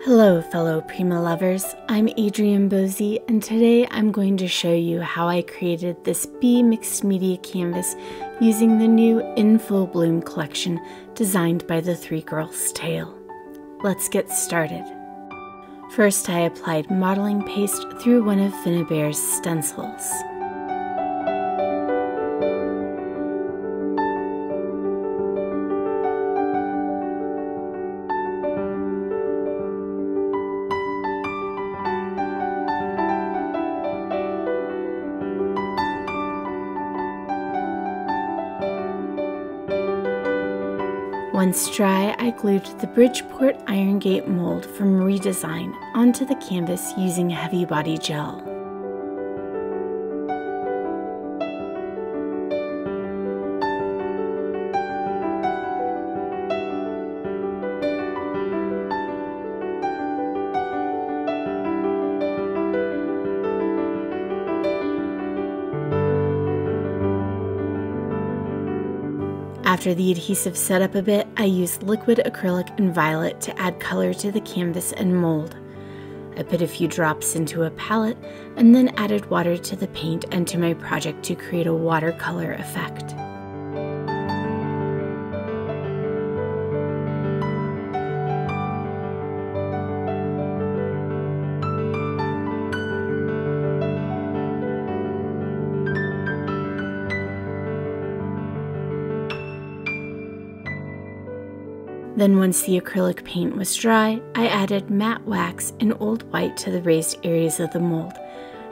Hello fellow Prima lovers, I'm Adrienne Boese and today I'm going to show you how I created this bee mixed media canvas using the new In Full Bloom collection designed by the Three Girls Tale. Let's get started. First I applied modeling paste through one of Finnabair's stencils. Once dry, I glued the Bridgeport Iron Gate mold from Redesign onto the canvas using heavy body gel. After the adhesive set up a bit, I used liquid acrylic and violet to add color to the canvas and mold. I put a few drops into a palette and then added water to the paint and to my project to create a watercolor effect. Then once the acrylic paint was dry, I added matte wax and old white to the raised areas of the mold.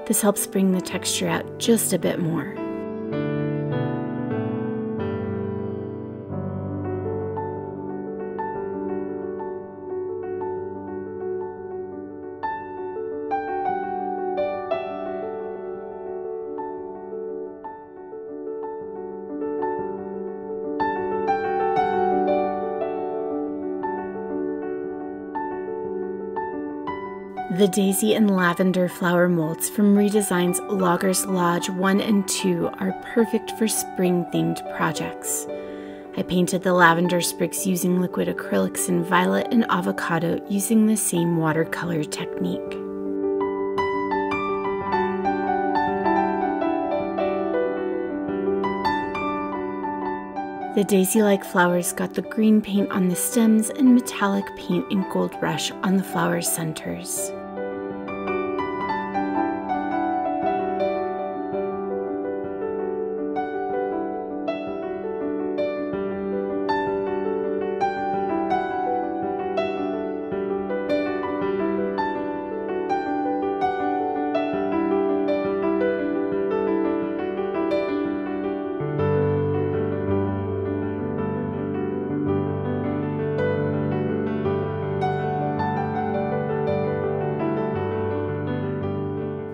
This helps bring the texture out just a bit more. The daisy and lavender flower molds from Redesign's Loggers Lodge 1 and 2 are perfect for spring-themed projects. I painted the lavender sprigs using liquid acrylics in violet and avocado using the same watercolor technique. The daisy-like flowers got the green paint on the stems and metallic paint in Gold Rush on the flower centers.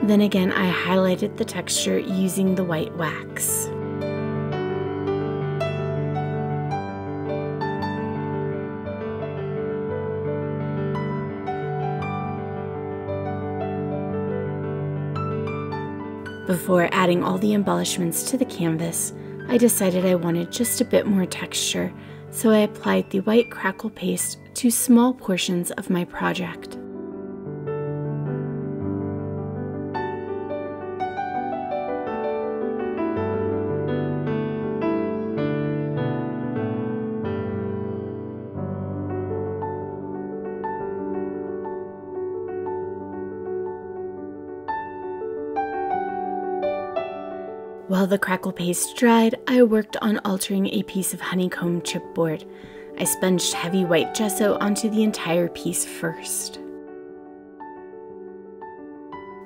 Then again, I highlighted the texture using the white wax. Before adding all the embellishments to the canvas, I decided I wanted just a bit more texture, so I applied the white Crackle Paste to small portions of my project. While the Crackle Paste dried, I worked on altering a piece of honeycomb chipboard. I sponged heavy white gesso onto the entire piece first.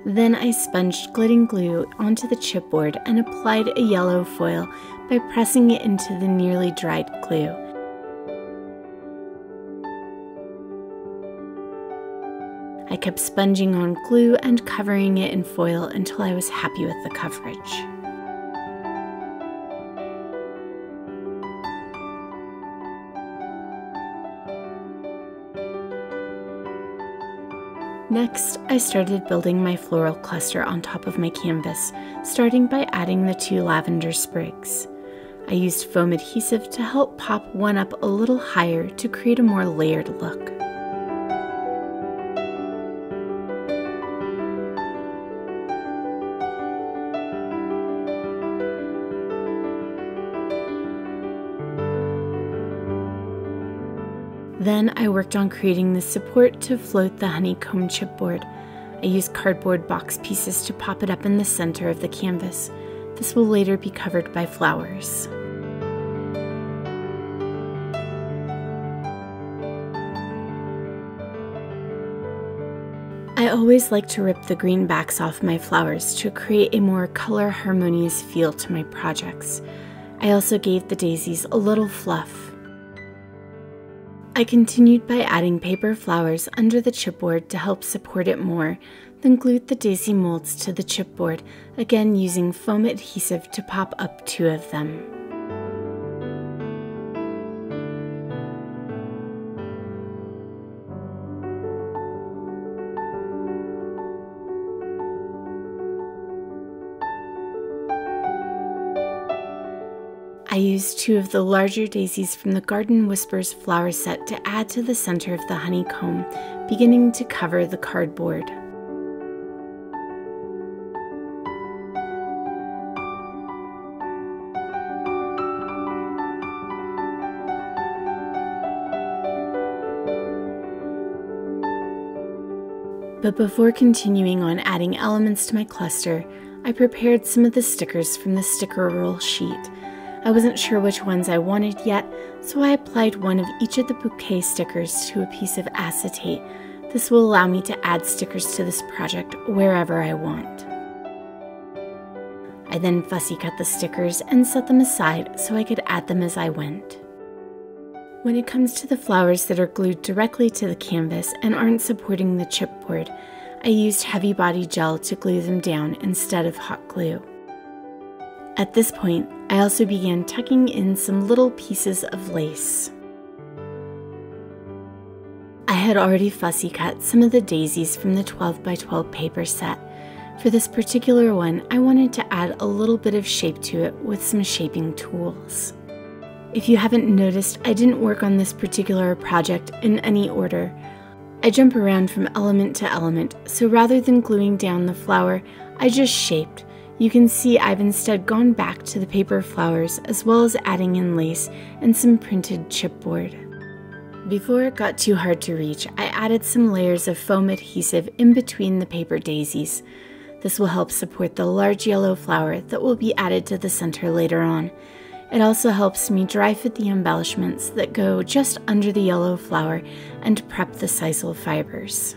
Then I sponged glitting glue onto the chipboard and applied a yellow foil by pressing it into the nearly dried glue. I kept sponging on glue and covering it in foil until I was happy with the coverage. Next, I started building my floral cluster on top of my canvas, starting by adding the 2 lavender sprigs. I used foam adhesive to help pop one up a little higher to create a more layered look. Then I worked on creating the support to float the honeycomb chipboard. I used cardboard box pieces to pop it up in the center of the canvas. This will later be covered by flowers. I always like to rip the green backs off my flowers to create a more color harmonious feel to my projects. I also gave the daisies a little fluff. I continued by adding paper flowers under the chipboard to help support it more, then glued the daisy molds to the chipboard, again using foam adhesive to pop up 2 of them. I used 2 of the larger daisies from the Garden Whispers flower set to add to the center of the honeycomb, beginning to cover the cardboard. But before continuing on adding elements to my cluster, I prepared some of the stickers from the sticker roll sheet. I wasn't sure which ones I wanted yet, so I applied one of each of the bouquet stickers to a piece of acetate. This will allow me to add stickers to this project wherever I want. I then fussy cut the stickers and set them aside so I could add them as I went. When it comes to the flowers that are glued directly to the canvas and aren't supporting the chipboard, I used heavy body gel to glue them down instead of hot glue. At this point, I also began tucking in some little pieces of lace. I had already fussy cut some of the daisies from the 12 by 12 paper set. For this particular one, I wanted to add a little bit of shape to it with some shaping tools. If you haven't noticed, I didn't work on this particular project in any order. I jump around from element to element, so rather than gluing down the flower, I just shaped. You can see I've instead gone back to the paper flowers as well as adding in lace and some printed chipboard. Before it got too hard to reach, I added some layers of foam adhesive in between the paper daisies. This will help support the large yellow flower that will be added to the center later on. It also helps me dry fit the embellishments that go just under the yellow flower and prep the sisal fibers.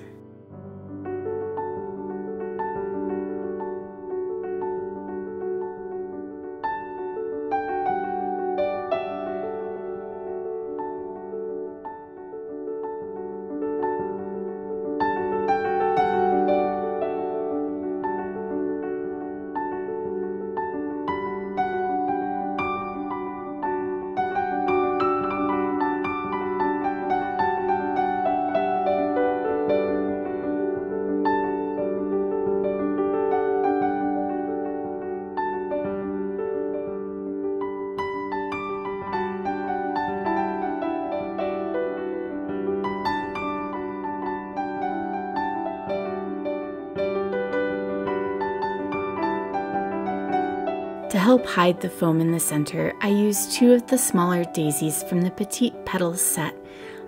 To help hide the foam in the center, I used 2 of the smaller daisies from the Petite Petals set.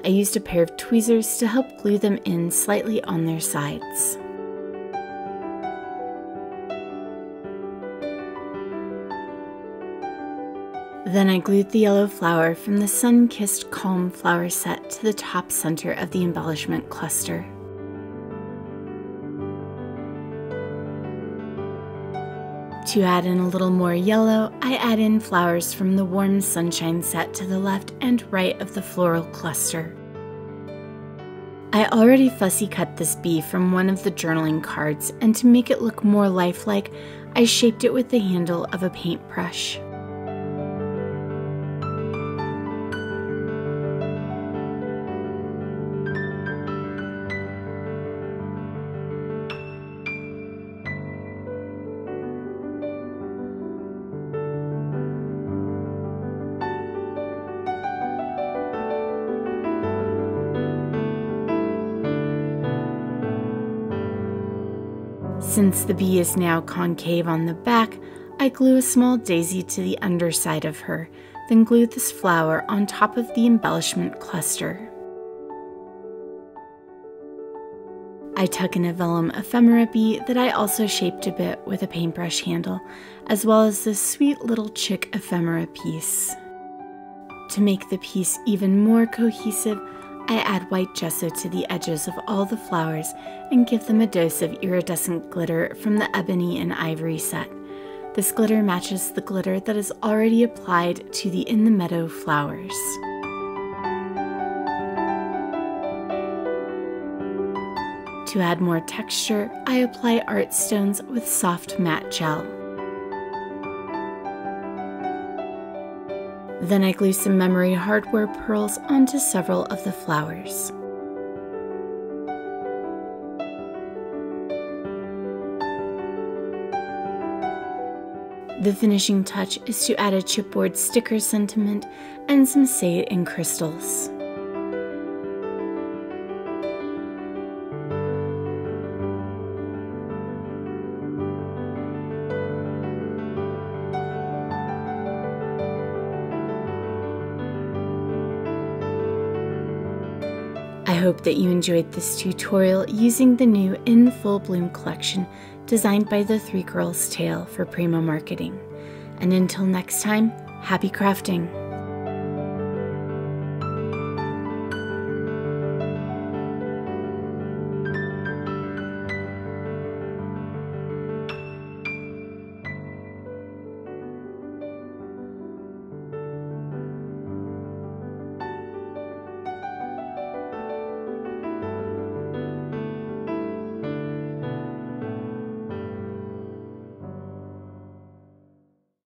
I used a pair of tweezers to help glue them in slightly on their sides. Then I glued the yellow flower from the Sun-Kissed Calm flower set to the top center of the embellishment cluster. To add in a little more yellow, I add in flowers from the Warm Sunshine set to the left and right of the floral cluster. I already fussy cut this bee from one of the journaling cards, and to make it look more lifelike, I shaped it with the handle of a paintbrush. Since the bee is now concave on the back, I glue a small daisy to the underside of her, then glue this flower on top of the embellishment cluster. I tuck in a vellum ephemera bee that I also shaped a bit with a paintbrush handle, as well as this sweet little chick ephemera piece. To make the piece even more cohesive, I add white gesso to the edges of all the flowers and give them a dose of iridescent glitter from the ebony and ivory set. This glitter matches the glitter that is already applied to the In the Meadow flowers. To add more texture, I apply art stones with soft matte gel. Then I glue some memory hardware pearls onto several of the flowers. The finishing touch is to add a chipboard sticker sentiment and some say in crystals. I hope that you enjoyed this tutorial using the new In Full Bloom collection designed by the Three Girls Tale for Primo Marketing. And until next time, happy crafting!